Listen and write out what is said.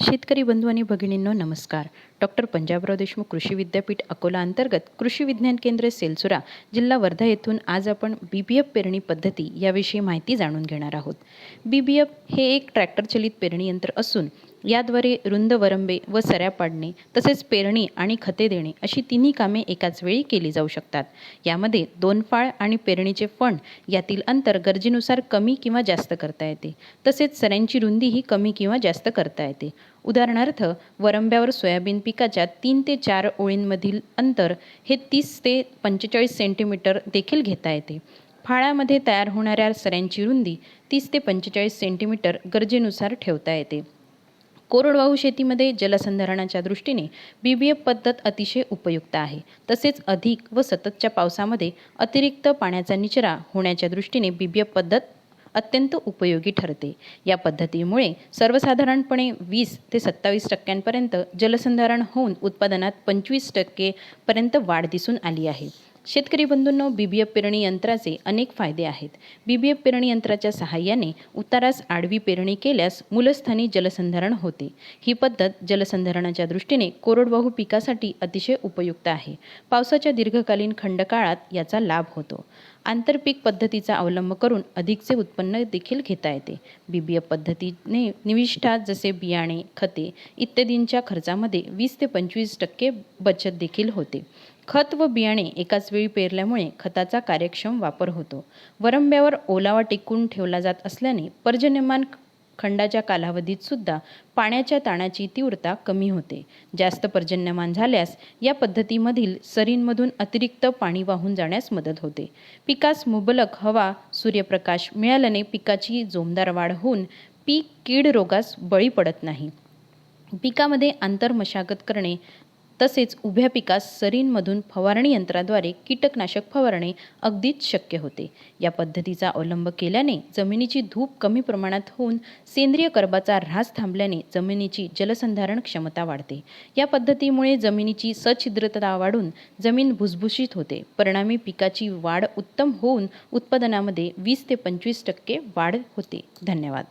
शेतकरी बंधू आणि भगिनींनो नमस्कार. डॉक्टर पंजाबराव देशमुख कृषी विद्यापीठ अकोला अंतर्गत कृषी विज्ञान केंद्र सेलसुरा जिल्हा वर्धा येथून आज आपण BBF पेरणी पद्धती याविषयी माहिती जाणून घेणार आहोत. BBF हे एक ट्रॅक्टर चलित पेरणी यंत्र असून याद्वारे रुंद वरंबे व सऱ्या पाडणे तसेच पेरणी आणि खते देणे अशी तिन्ही कामे एकाच वेळी केली जाऊ शकतात. यामध्ये दोन फाळ आणि पेरणीचे फण यातील अंतर गरजेनुसार कमी किंवा जास्त करता येते. तसेच सऱ्यांची रुंदीही कमी किंवा जास्त करता येते. उदाहरणार्थ वरंब्यावर सोयाबीन पिकाच्या 3 ते 4 ओळींमधील अंतर हे 30 ते 45 सेंटीमीटर देखील घेता येते. फाळामध्ये तयार होणाऱ्या सऱ्यांची रुंदी 30 ते 45 सेंटीमीटर गरजेनुसार ठेवता येते. कोरडवाहू शेतीमध्ये जलसंधारणाच्या दृष्टीने BBF पद्धत अतिशय उपयुक्त आहे. तसेच अधिक व सततच्या पावसामध्ये अतिरिक्त पाण्याचा निचरा होण्याच्या दृष्टीने BBF पद्धत अत्यंत उपयोगी ठरते. या पद्धतीमुळे सर्वसाधारणपणे 20 ते 27% जलसंधारण होऊन उत्पादनात 25% पर्यंत वाढ दिसून आली आहे. शेतकरी बंधूंनो, BBF पेरणी यंत्राचे अनेक फायदे आहेत. BBF पेरणी यंत्राच्या सहाय्याने उतारास आडवी पेरणी केल्यास मूलस्थानी जलसंधारण होते. ही पद्धत जलसंधारणाच्या दृष्टीने कोरडवाहू पिकासाठी अतिशय उपयुक्त आहे. पावसाच्या दीर्घकालीन खंडकाळात याचा लाभ होतो. आंतरपीक पद्धतीचा अवलंब करून अधिकचे उत्पन्न देखील घेता येते. BBF पद्धतीने निविष्ठा जसे बियाणे, खते इत्यादींच्या खर्चामध्ये 20 ते 25% बचत देखील होते. खत व बियाणे एकाच वेळी पेरल्यामुळे खताचा कार्यक्षम वापर होतो. वरंब्यावर ओलावा टिकून ठेवला जात असल्याने पर्जन्यमान खंडाच्या कालावधीत सुद्धा पाण्याच्या ताणाची तीव्रता कमी होते. जास्त पर्जन्यमान झाल्यास या पद्धतीमधील सरींमधून अतिरिक्त पाणी वाहून जाण्यास मदत होते. पिकास मुबलक हवा, सूर्यप्रकाश मिळाल्याने पिकाची जोमदार वाढ होऊन पीक कीड रोगास बळी पडत नाही. पिकामध्ये आंतरमशागत करणे तसेच उभ्या पिकास सरींमधून फवारणी यंत्राद्वारे कीटकनाशक फवारणे अगदीच शक्य होते. या पद्धतीचा अवलंब केल्याने जमिनीची धूप कमी प्रमाणात होऊन सेंद्रिय कर्बाचा ऱ्हास थांबल्याने जमिनीची जलसंधारण क्षमता वाढते. या पद्धतीमुळे जमिनीची सच्छिद्रता वाढून जमीन भुसभुशीत होते. परिणामी पिकाची वाढ उत्तम होऊन उत्पादनामध्ये 20 ते 25% वाढ होते. धन्यवाद.